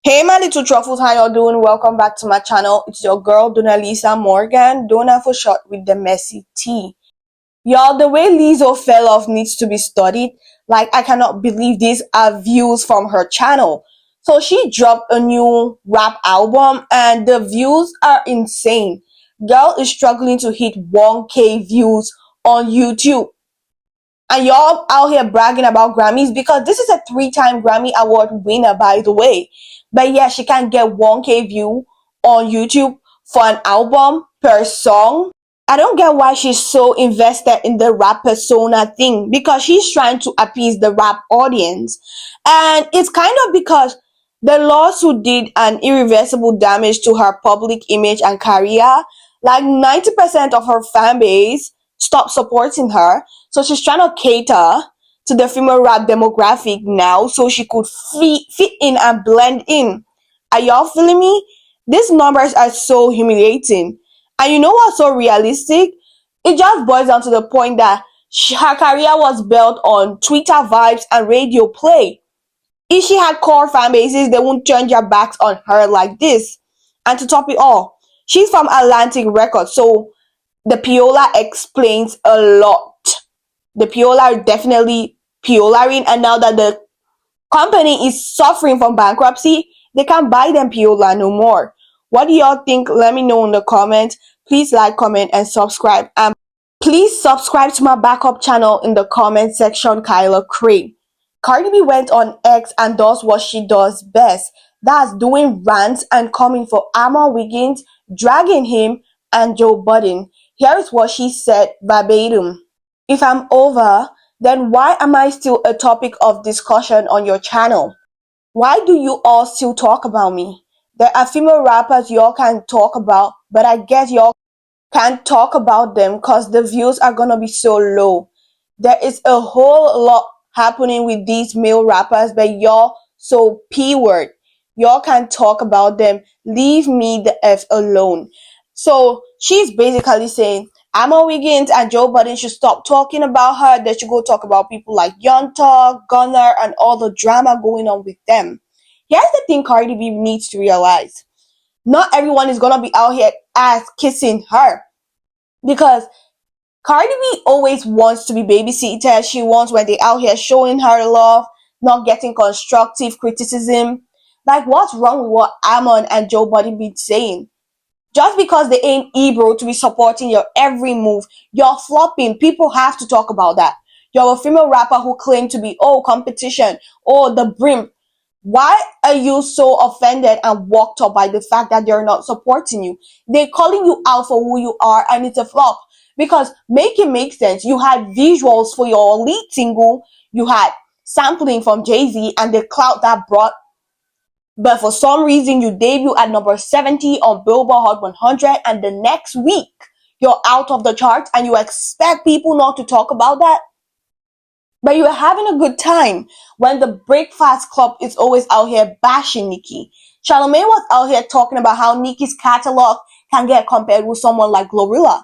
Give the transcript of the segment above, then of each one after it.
Hey my little truffles, how y'all doing? Welcome back to my channel. It's your girl Donna Lisa Morgan, Donna for short with the messy T. Y'all, the way Lizzo fell off needs to be studied. Like, I cannot believe these are views from her channel. So she dropped a new rap album and the views are insane. Girl is struggling to hit 1K views on YouTube. And y'all out here bragging about Grammys because this is a 3-time Grammy Award winner, by the way. But yeah, she can't get 1K view on YouTube for an album per song. I don't get why she's so invested in the rap persona thing because she's trying to appease the rap audience. And it's kind of because the lawsuit did an irreversible damage to her public image and career. Like 90% of her fan base stopped supporting her. So she's trying to cater to the female rap demographic now so she could fit in and blend in. Are y'all feeling me? These numbers are so humiliating. And you know what's so realistic? It just boils down to the point that her career was built on Twitter vibes and radio play. If she had core fan bases, they wouldn't turn their backs on her like this. And to top it all, she's from Atlantic Records, so the Piola explains a lot. The Piola are definitely Piolaring, and now that the company is suffering from bankruptcy, they can't buy them Piola no more. What do y'all think? Let me know in the comments. Please like, comment, and subscribe. And please subscribe to my backup channel in the comment section, Kyla Craig. Cardi B went on X and does what she does best. That's doing rants and coming for Armon Wiggins, dragging him, and Joe Budden. Here's what she said verbatim. If I'm over, then why am I still a topic of discussion on your channel? Why do you all still talk about me? There are female rappers y'all can talk about, but I guess y'all can't talk about them because the views are gonna be so low. There is a whole lot happening with these male rappers, but y'all so P-word. Y'all can't talk about them. Leave me the F alone. So she's basically saying Emma Wiggins and Joe Budden should stop talking about her. They should go talk about people like Young Thug, Gunna, and all the drama going on with them. Here's the thing Cardi B needs to realize. Not everyone is gonna be out here ass kissing her. Because Cardi B always wants to be babysitter. She wants when they out here showing her love, not getting constructive criticism. Like, what's wrong with what Armon and Joe Budden been saying? Just because they ain't Ebro to be supporting your every move, you're flopping. People have to talk about that. You're a female rapper who claim to be, competition, the brim. Why are you so offended and walked up by the fact that they're not supporting you? They're calling you out for who you are and it's a flop. Because make it make sense. You had visuals for your lead single. You had sampling from Jay-Z and the clout that brought. But for some reason, you debut at number 70 on Billboard Hot 100 and the next week, you're out of the charts and you expect people not to talk about that? But you're having a good time when the Breakfast Club is always out here bashing Nicki. Charlamagne was out here talking about how Nicki's catalog can get compared with someone like Glorilla,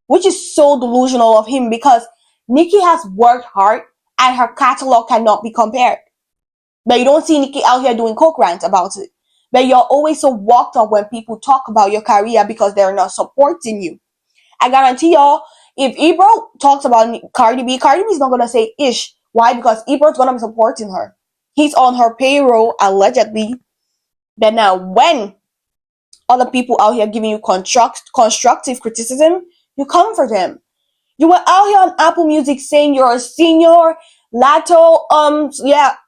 which is so delusional of him because Nicki has worked hard and her catalog cannot be compared. But you don't see Nicki out here doing coke rants about it. But you're always so walked up when people talk about your career because they're not supporting you. I guarantee y'all, if Ebro talks about Cardi B is not gonna say ish. Why? Because Ebro's gonna be supporting her. He's on her payroll, allegedly. But now, when other people out here giving you constructive criticism, you come for them. You were out here on Apple Music saying you're a senior, Lato,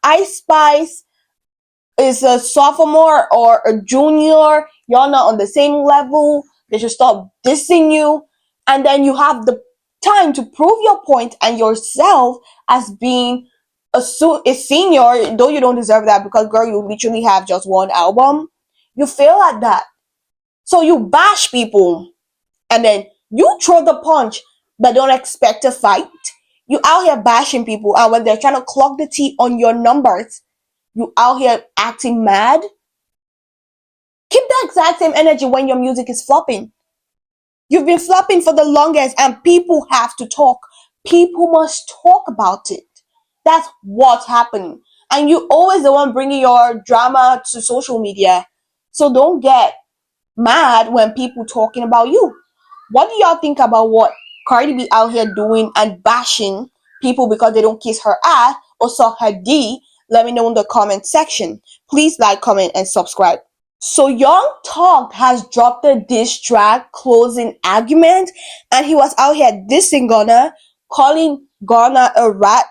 Ice Spice is a sophomore or a junior. You're not on the same level. They should stop dissing you. And then you have the time to prove your point and yourself as being a senior, though you don't deserve that because, girl, you literally have just one album. You fail at that. So you bash people and then you throw the punch but don't expect a fight. You out here bashing people and when they're trying to clock the T on your numbers, you out here acting mad. Keep the exact same energy when your music is flopping. You've been flopping for the longest and people have to talk. People must talk about it. That's what's happening. and you always the one bringing your drama to social media. So don't get mad when people talking about you. What do y'all think about what Cardi B out here doing and bashing people because they don't kiss her ass or suck her D? Let me know in the comment section. Please like, comment, and subscribe. So Young Talk has dropped a diss track, Closing Argument, and he was out here dissing Gunna, calling Gunna a rat,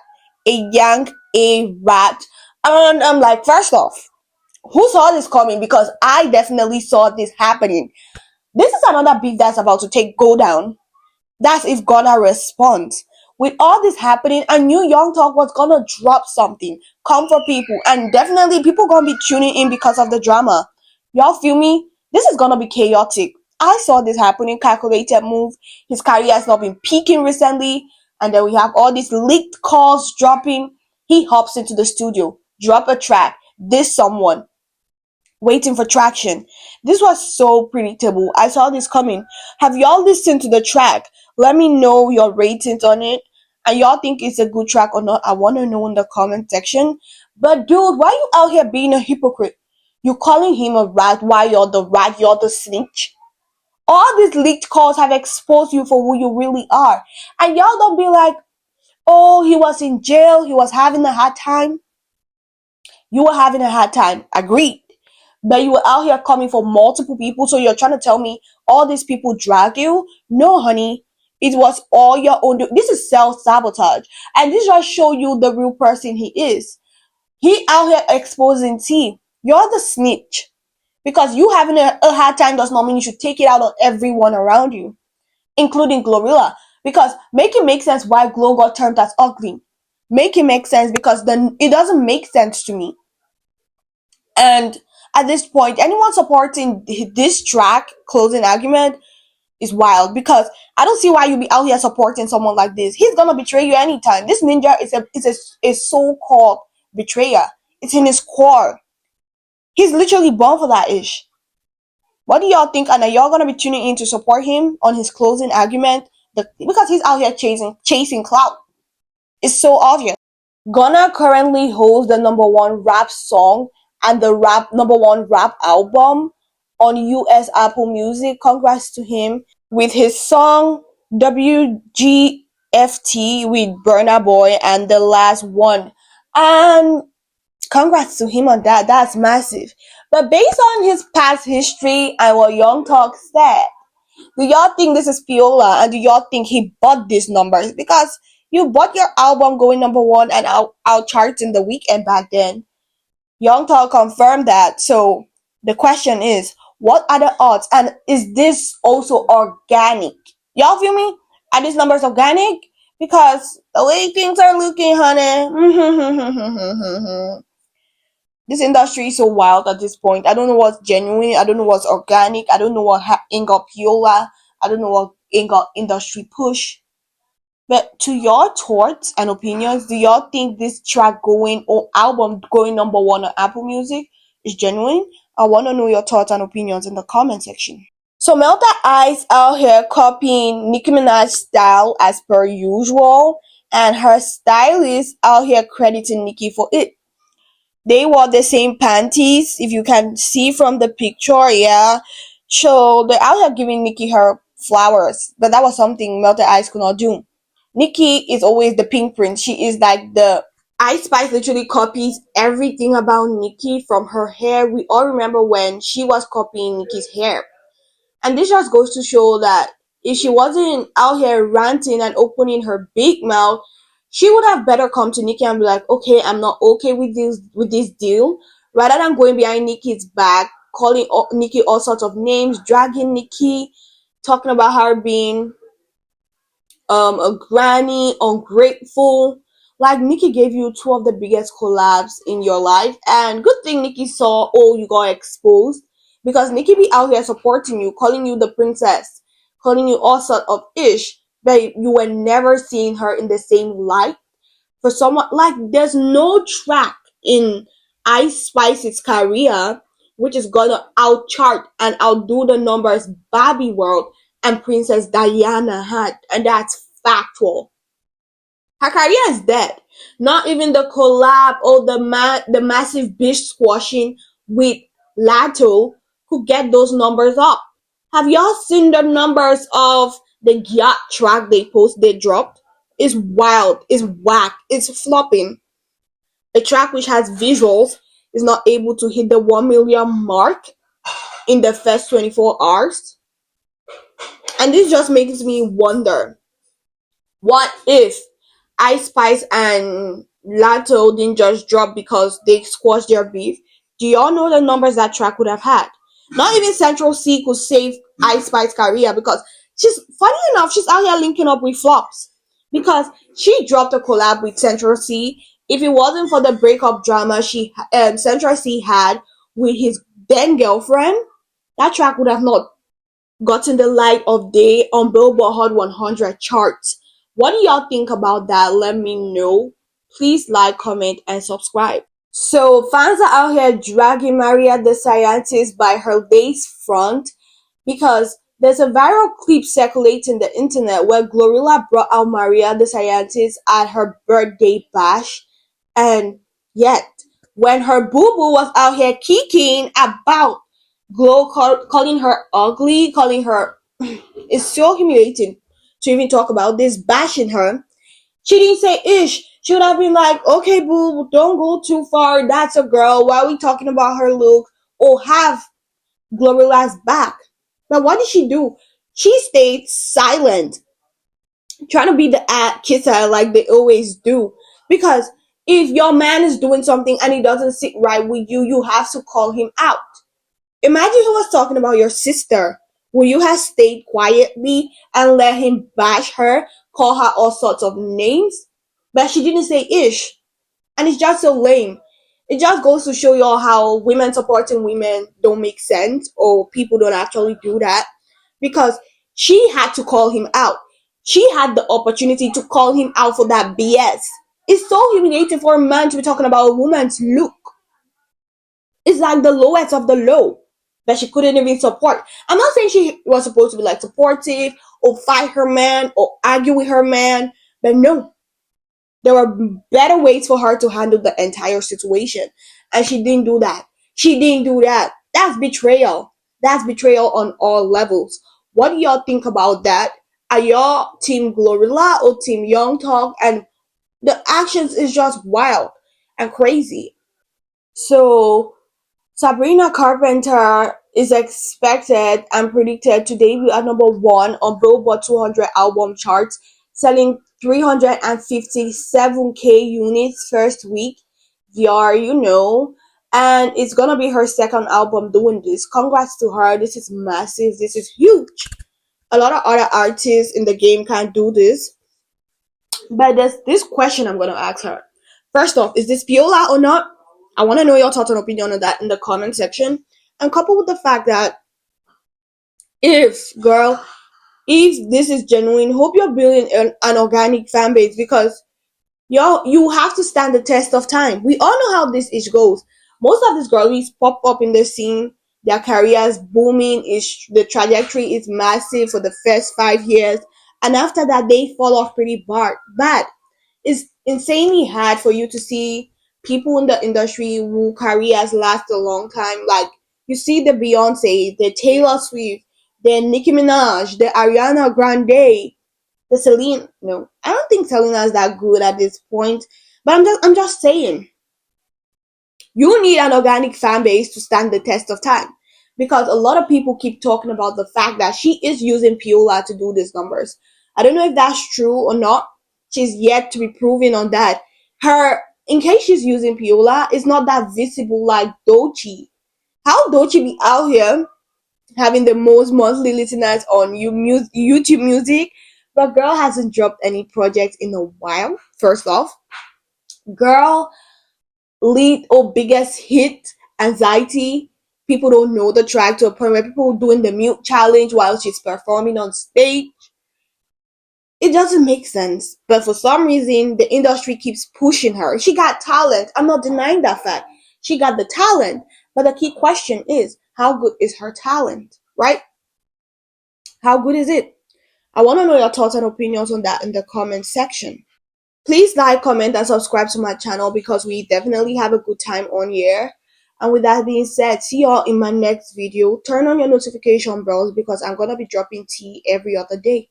a yank, a rat. And I'm like, first off, who saw this coming? Because I definitely saw this happening. This is another beef that's about to go down. That's if Gunna responds. With all this happening, I knew Young Talk was gonna drop something, come for people, and definitely people gonna be tuning in because of the drama. Y'all feel me? This is gonna be chaotic. I saw this happening, calculated move. His career has not been peaking recently, and then we have all these leaked calls dropping. He hops into the studio, drop a track, diss someone, waiting for traction. This was so predictable. I saw this coming. Have y'all listened to the track? Let me know your ratings on it. And y'all think it's a good track or not? I want to know in the comment section. But dude, why you out here being a hypocrite? You calling him a rat while you're the rat, you're the snitch? All these leaked calls have exposed you for who you really are. And y'all don't be like, oh, he was in jail, he was having a hard time. You were having a hard time. Agreed. But you were out here coming for multiple people, so you're trying to tell me all these people drag you? No, honey. It was all your own. This is self-sabotage. And this just show you the real person he is. He out here exposing T. You're the snitch. Because you having a hard time does not mean you should take it out on everyone around you, including Glorilla. Because make it make sense why Glo got turned as ugly. Make it make sense because then it doesn't make sense to me. And at this point, anyone supporting this track, Closing Argument, is wild because I don't see why you be out here supporting someone like this. He's gonna betray you anytime. This ninja is a so-called betrayer. It's in his core. He's literally born for that ish. What do y'all think? And are y'all gonna be tuning in to support him on his Closing Argument? Because he's out here chasing clout. It's so obvious. Gunna currently holds the #1 rap song and the #1 rap album on US Apple Music. Congrats to him with his song WGFT with Burna Boy and The Last One. And congrats to him on that. That's massive. But based on his past history and what Young Talk said, do y'all think this is Fiola? And do y'all think he bought these numbers? Because you bought your album going #1 and out charts in the weekend back then. Young Talk confirmed that. So the question is, what are the odds? And is this also organic? Y'all feel me? Are these numbers organic? Because the way things are looking, honey. This industry is so wild at this point. I don't know what's genuine. I don't know what's organic. I don't know what ain't got Piola. I don't know what ain't got industry push. But to your thoughts and opinions, do y'all think this track going or album going #1 on Apple Music is genuine? I want to know your thoughts and opinions in the comment section. So Melta Ice out here copying Nicki Minaj's style as per usual, and her stylist out here crediting Nicki for it. They wore the same panties, if you can see from the picture, yeah. So they're out here giving Nicki her flowers, but that was something Melted Ice could not do. Nicki is always the pink prince. She is like the Ice Spice literally copies everything about Nicki from her hair. We all remember when she was copying Nicki's hair. And this just goes to show that if she wasn't out here ranting and opening her big mouth, she would have better come to Nicki and be like, okay, I'm not okay with this deal, rather than going behind Nicki's back, calling Nicki all sorts of names, dragging Nicki, talking about her being a granny, ungrateful. Like, Nicki gave you two of the biggest collabs in your life, and good thing Nicki saw, oh, you got exposed, because Nicki be out here supporting you, calling you the princess, calling you all sort of ish, but you were never seeing her in the same light. For someone like, there's no track in Ice Spice's career which is gonna outchart and outdo the numbers Barbie World and Princess Diana had, and that's factual. Her career is dead. Not even the collab or the massive bitch squashing with Lato could get those numbers up. Have y'all seen the numbers of the Gyat track they dropped? It's wild, it's whack, it's flopping. A track which has visuals is not able to hit the 1 million mark in the first 24 hours. And this just makes me wonder, what if Ice Spice and Lato didn't just drop because they squashed their beef? Do y'all know the numbers that track would have had? Not even Central C could save Ice Spice's career, because she's, funny enough, she's out here linking up with flops. Because she dropped a collab with Central C. If it wasn't for the breakup drama Central C had with his then girlfriend, that track would have not gotten the light of day on Billboard Hot 100 charts. What do y'all think about that? Let me know. Please like, comment, and subscribe. So fans are out here dragging Mariah the Scientist by her lace front, because there's a viral clip circulating the internet where Glorilla brought out Mariah the Scientist at her birthday bash, and yet when her boo-boo was out here kicking about calling her ugly, calling her it's so humiliating to even talk about this, bashing her. She didn't say ish. She would have been like, okay, boo, don't go too far. That's a girl. Why are we talking about her look? Or have Glorilla's back. But what did she do? She stayed silent, trying to be the kisser like they always do. Because if your man is doing something and he doesn't sit right with you, you have to call him out. Imagine he was talking about your sister. Would you have stayed quietly and let him bash her, call her all sorts of names? But she didn't say ish. And it's just so lame. It just goes to show y'all how women supporting women don't make sense, or people don't actually do that. Because she had to call him out. She had the opportunity to call him out for that BS. It's so humiliating for a man to be talking about a woman's look. It's like the lowest of the low that she couldn't even support. I'm not saying she was supposed to be like supportive or fight her man or argue with her man, but no. There were better ways for her to handle the entire situation. And she didn't do that. She didn't do that. That's betrayal. That's betrayal on all levels. What do y'all think about that? Are y'all team Glorilla or team Young Talk? And the actions is just wild and crazy. So Sabrina Carpenter is expected and predicted to debut at #1 on Billboard 200 album charts, selling 357K units first week. And it's gonna be her second album doing this. Congrats to her. This is massive. This is huge. A lot of other artists in the game can't do this. But there's this question I'm gonna ask her. First off, is this Piola or not? I want to know your thoughts and opinion on that in the comment section. And coupled with the fact that if this is genuine, hope you're building an organic fan base, because you have to stand the test of time. We all know how this ish goes. Most of these girlies pop up in the scene, their careers booming, the trajectory is massive for the first 5 years, and after that they fall off pretty bad. It's insanely hard for you to see people in the industry who careers last a long time. Like, you see the Beyonce, the Taylor Swift, the Nicki Minaj, the Ariana Grande, the Celine. No, I don't think Selena is that good at this point. But I'm just saying, you need an organic fan base to stand the test of time. Because a lot of people keep talking about the fact that she is using Piola to do these numbers. I don't know if that's true or not. She's yet to be proven on that. In case she's using Piola, it's not that visible like Doechii. How Doechii be out here having the most monthly listeners on YouTube Music, but girl hasn't dropped any project in a while. First off, girl lead or biggest hit, Anxiety. People don't know the track to a point where people doing the mute challenge while she's performing on stage. It doesn't make sense. But for some reason, the industry keeps pushing her. She got talent. I'm not denying that fact. She got the talent. But the key question is, how good is her talent? Right? How good is it? I want to know your thoughts and opinions on that in the comment section. Please like, comment, and subscribe to my channel because we definitely have a good time on here. And with that being said, see y'all in my next video. Turn on your notification bells because I'm gonna be dropping tea every other day.